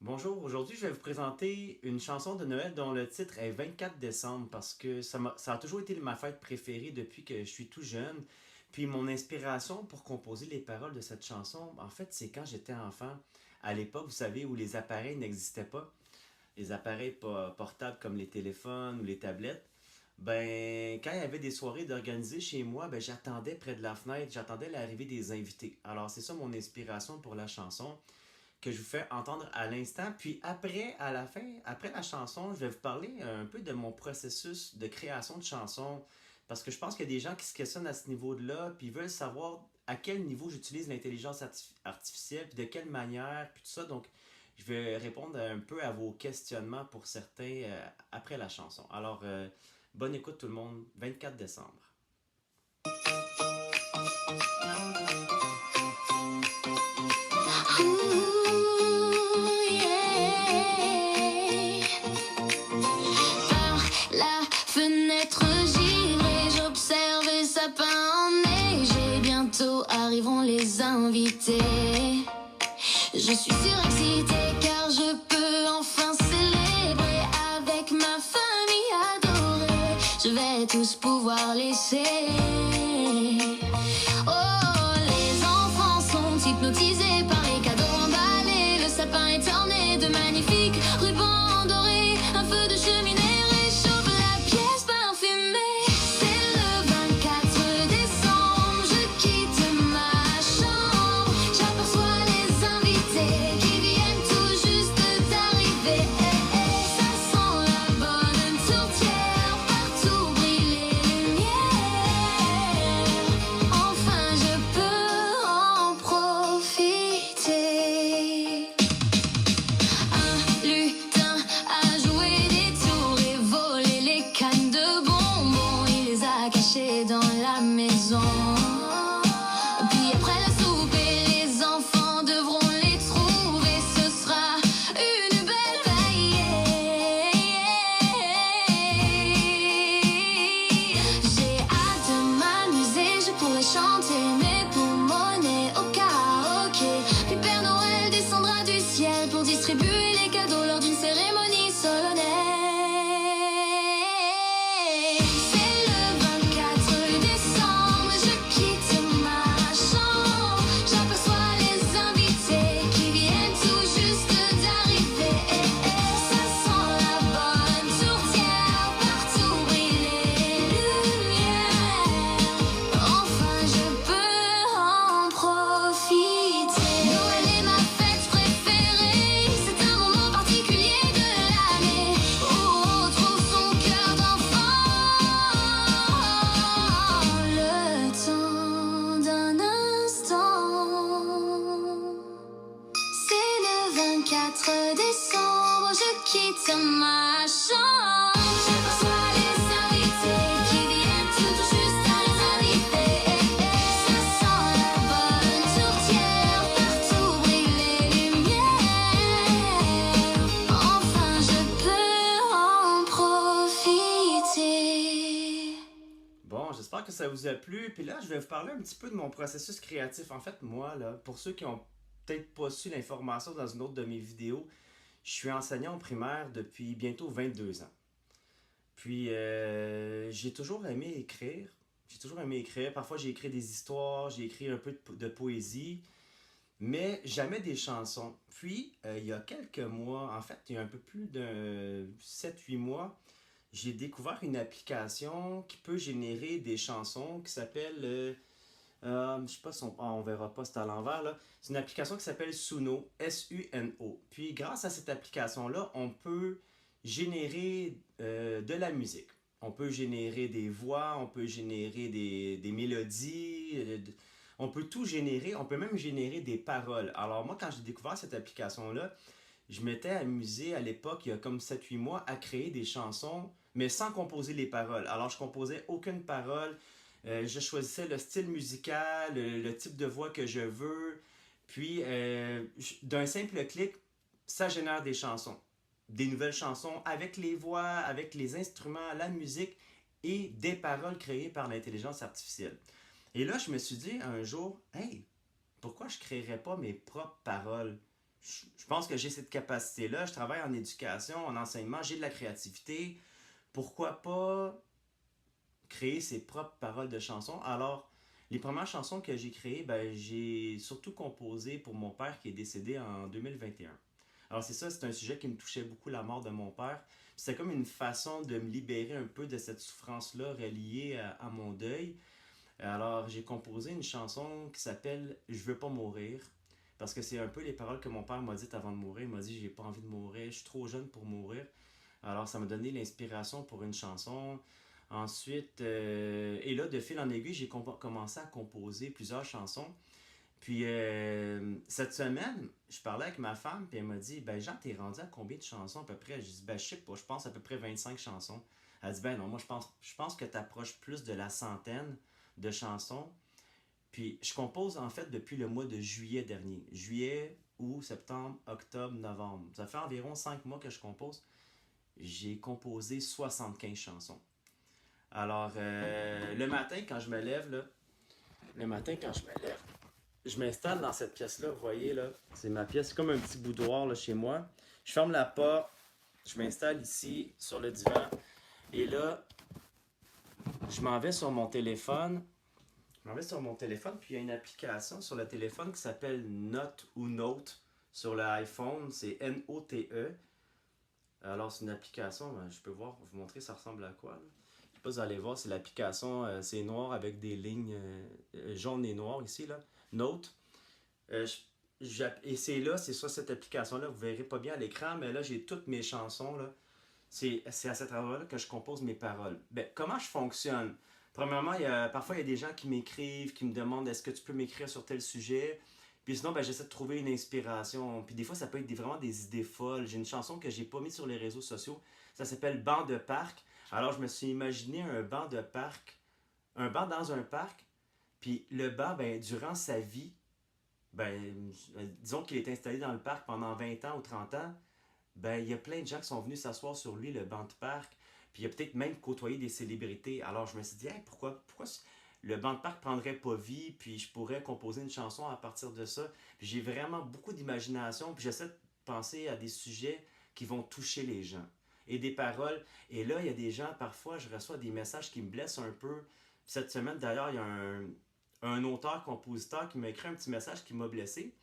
Bonjour, aujourd'hui je vais vous présenter une chanson de Noël dont le titre est 24 décembre parce que ça a toujours été ma fête préférée depuis que je suis tout jeune. Puis mon inspiration pour composer les paroles de cette chanson, en fait, c'est quand j'étais enfant. À l'époque, vous savez, où les appareils n'existaient pas, les appareils portables comme les téléphones ou les tablettes. Ben, quand il y avait des soirées d'organiser chez moi, ben, j'attendais près de la fenêtre, j'attendais l'arrivée des invités. Alors c'est ça mon inspiration pour la chanson que je vous fais entendre à l'instant. Puis après, à la fin, après la chanson, je vais vous parler un peu de mon processus de création de chansons. Parce que je pense qu'il y a des gens qui se questionnent à ce niveau-là, puis ils veulent savoir à quel niveau j'utilise l'intelligence artificielle, puis de quelle manière, puis tout ça. Donc, je vais répondre un peu à vos questionnements pour certains après la chanson. Alors, bonne écoute tout le monde, 24 décembre. Ooh, yeah. Par la fenêtre, j'irai, j'observe les sapins enneigés. Bientôt arriveront les invités. Je suis surexcitée car je peux enfin célébrer avec ma famille adorée. Je vais tous pouvoir laisser. Oh, les enfants sont hypnotisés par les cadeaux emballés. Le sapin est orné de magnifiques rubans dorés. Un feu de cheminée réchauffe la pièce parfumée. C'est le 24 décembre, je quitte ma chambre. J'aperçois les invités qui viennent tout juste d'arriver. Ça sent la bonne tourtière, partout brillent les lumières. Enfin je peux en profiter. Un lutin a joué des tours et volé les cannes de bonbons. Il les a cachées dans la maison. Puis après la soupe, les enfants devront les trouver. Ce sera une belle veillée. J'ai hâte de m'amuser, je pourrais chanter mes pulmonés au karaoké. Puis Père Noël descendra du ciel pour distribuer les cadeaux lors d'une cérémonie solennelle. C'est le 24 décembre, je quitte ma chambre. J'aperçois les invités qui viennent tout juste d'arriver. Ça sent la bonne tourtière, partout brillent les lumières. Enfin je peux en profiter. Noël est ma fête préférée. C'est un moment particulier de l'année où on retrouve son cœur d'enfant. Le temps d'un instant. C'est le 24 décembre, je quitte ma chambre. J'aperçois les invités qui viennent tout juste d'arriver. Ça sent la bonne tourtière, partout brillent les lumières. Enfin je peux en profiter. Bon, j'espère que ça vous a plu. Puis là, je vais vous parler un petit peu de mon processus créatif. En fait, moi, là, pour ceux qui ont peut-être pas su l'information dans une autre de mes vidéos, je suis enseignant au primaire depuis bientôt 22 ans. Puis, j'ai toujours aimé écrire. J'ai toujours aimé écrire. Parfois, j'ai écrit des histoires, j'ai écrit un peu de poésie, mais jamais des chansons. Puis, il y a quelques mois, en fait, il y a un peu plus de 7 8 mois, j'ai découvert une application qui peut générer des chansons qui s'appelle, je sais pas si on verra pas, c'est à l'envers là. C'est une application qui s'appelle Suno, Suno. Puis grâce à cette application-là, on peut générer de la musique. On peut générer des voix, on peut générer des mélodies, on peut tout générer, on peut même générer des paroles. Alors moi, quand j'ai découvert cette application-là, je m'étais amusé à l'époque, il y a comme 7 8 mois, à créer des chansons, mais sans composer les paroles. Alors, je composais aucune parole. Je choisissais le style musical, le type de voix que je veux. Puis, d'un simple clic, ça génère des chansons. Des nouvelles chansons avec les voix, avec les instruments, la musique et des paroles créées par l'intelligence artificielle. Et là, je me suis dit un jour, hey, pourquoi je ne créerais pas mes propres paroles? je pense que j'ai cette capacité-là. Je travaille en éducation, en enseignement, j'ai de la créativité. Pourquoi pas créer ses propres paroles de chansons? Alors, les premières chansons que j'ai créées, ben, j'ai surtout composé pour mon père qui est décédé en 2021. Alors c'est ça, c'est un sujet qui me touchait beaucoup, la mort de mon père. C'était comme une façon de me libérer un peu de cette souffrance-là reliée à mon deuil. Alors j'ai composé une chanson qui s'appelle Je veux pas mourir. Parce que c'est un peu les paroles que mon père m'a dites avant de mourir. Il m'a dit j'ai pas envie de mourir, je suis trop jeune pour mourir. Alors ça m'a donné l'inspiration pour une chanson. Ensuite, et là, de fil en aiguille, j'ai commencé à composer plusieurs chansons. Puis cette semaine, je parlais avec ma femme, puis elle m'a dit ben Jean, t'es rendu à combien de chansons à peu près? J'ai dit ben je sais pas, je pense à peu près 25 chansons. Elle dit ben non, moi je pense que t'approches plus de la centaine de chansons. Puis je compose en fait depuis le mois de juillet dernier. Juillet, août, septembre, octobre, novembre. Ça fait environ 5 mois que je compose. J'ai composé 75 chansons. Alors, le matin, quand je me lève, là, le matin, quand je me lève, je m'installe dans cette pièce-là, vous voyez, là, c'est ma pièce, c'est comme un petit boudoir, là, chez moi. Je ferme la porte, je m'installe ici, sur le divan, et là, je m'en vais sur mon téléphone. Je m'en vais sur mon téléphone, puis il y a une application sur le téléphone qui s'appelle Note ou Note sur l'iPhone, c'est N-O-T-E. Alors, c'est une application, ben, je peux vous montrer ça ressemble à quoi, là. Je sais pas si vous allez voir, c'est l'application, c'est noir avec des lignes jaunes et noires ici, là. Note. Et c'est là, c'est sur cette application-là, vous verrez pas bien à l'écran, mais là, j'ai toutes mes chansons, là. C'est à cet endroit-là que je compose mes paroles. Ben, comment je fonctionne? Premièrement, parfois, il y a des gens qui m'écrivent, qui me demandent est-ce que tu peux m'écrire sur tel sujet? Puis sinon, ben, j'essaie de trouver une inspiration. Puis des fois, ça peut être vraiment des idées folles. J'ai une chanson que j'ai pas mise sur les réseaux sociaux. Ça s'appelle Banc de parc. Alors, je me suis imaginé un banc de parc, un banc dans un parc. Puis le banc, ben, durant sa vie, ben, disons qu'il est installé dans le parc pendant 20 ans ou 30 ans, ben, il y a plein de gens qui sont venus s'asseoir sur lui, le banc de parc. Puis il a peut-être même côtoyé des célébrités. Alors je me suis dit, hey, pourquoi le banc de parc prendrait pas vie, puis je pourrais composer une chanson à partir de ça. Puis j'ai vraiment beaucoup d'imagination, puis j'essaie de penser à des sujets qui vont toucher les gens. Et des paroles. Et là, il y a des gens, parfois, je reçois des messages qui me blessent un peu. Cette semaine, d'ailleurs, il y a un auteur-compositeur qui m'a écrit un petit message qui m'a blessé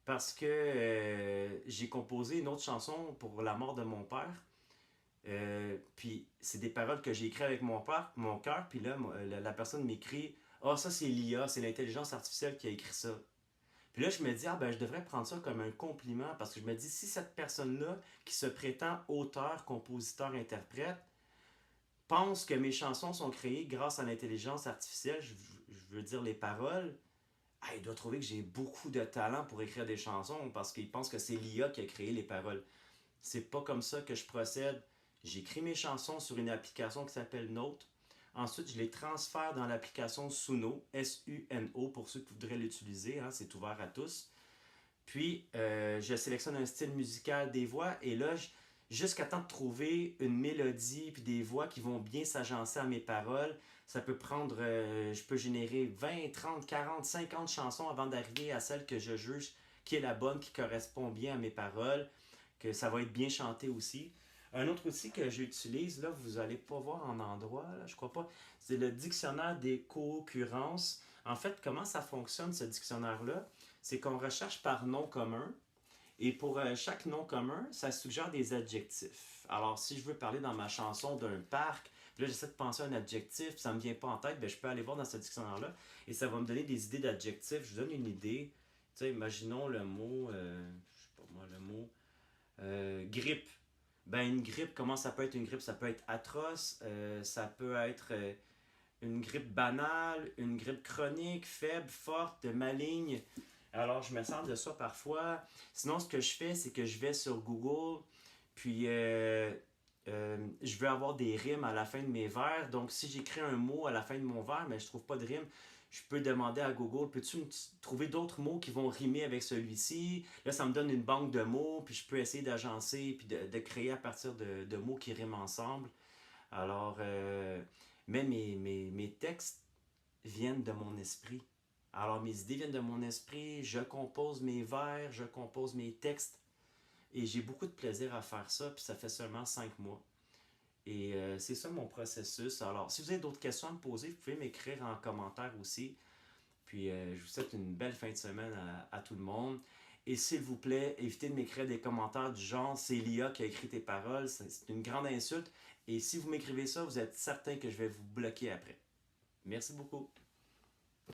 parce que j'ai composé une autre chanson pour la mort de mon père. Puis c'est des paroles que j'ai écrites avec mon cœur, puis là, la personne m'écrit ah, oh, ça c'est l'IA, c'est l'intelligence artificielle qui a écrit ça. Puis là, je me dis, ah ben, je devrais prendre ça comme un compliment parce que je me dis, si cette personne-là, qui se prétend auteur, compositeur, interprète, pense que mes chansons sont créées grâce à l'intelligence artificielle, je veux dire les paroles, ah, il doit trouver que j'ai beaucoup de talent pour écrire des chansons parce qu'il pense que c'est l'IA qui a créé les paroles. C'est pas comme ça que je procède. J'écris mes chansons sur une application qui s'appelle Note. Ensuite, je les transfère dans l'application Suno, S-U-N-O, pour ceux qui voudraient l'utiliser, hein, c'est ouvert à tous. Puis, je sélectionne un style musical, des voix, et là, jusqu'à temps de trouver une mélodie puis des voix qui vont bien s'agencer à mes paroles, ça peut prendre, je peux générer 20, 30, 40, 50 chansons avant d'arriver à celle que je juge qui est la bonne, qui correspond bien à mes paroles, que ça va être bien chanté aussi. Un autre outil que j'utilise, là, vous n'allez pas voir en endroit, là, je crois pas, c'est le dictionnaire des co-occurrences. En fait, comment ça fonctionne, ce dictionnaire-là? C'est qu'on recherche par nom commun, et pour chaque nom commun, ça suggère des adjectifs. Alors, si je veux parler dans ma chanson d'un parc, puis là, j'essaie de penser à un adjectif, puis ça ne me vient pas en tête, bien, je peux aller voir dans ce dictionnaire-là, et ça va me donner des idées d'adjectifs. Je vous donne une idée. Tu sais, imaginons le mot, je sais pas moi, le mot grippe. Ben, une grippe, comment ça peut être une grippe? Ça peut être atroce, ça peut être une grippe banale, une grippe chronique, faible, forte, maligne. Alors, je me sers de ça parfois. Sinon, ce que je fais, c'est que je vais sur Google, puis je veux avoir des rimes à la fin de mes vers. Donc, si j'écris un mot à la fin de mon vers, mais je trouve pas de rime, je peux demander à Google, peux-tu me trouver d'autres mots qui vont rimer avec celui-ci? Là, ça me donne une banque de mots, puis je peux essayer d'agencer, puis de créer à partir de mots qui riment ensemble. Alors, mais mes textes viennent de mon esprit. Alors mes idées viennent de mon esprit, je compose mes vers, je compose mes textes et j'ai beaucoup de plaisir à faire ça, puis ça fait seulement 5 mois. Et c'est ça mon processus. Alors si vous avez d'autres questions à me poser, vous pouvez m'écrire en commentaire aussi. Puis je vous souhaite une belle fin de semaine à tout le monde. Et s'il vous plaît, évitez de m'écrire des commentaires du genre c'est l'IA qui a écrit tes paroles, c'est une grande insulte. Et si vous m'écrivez ça, vous êtes certain que je vais vous bloquer après. Merci beaucoup.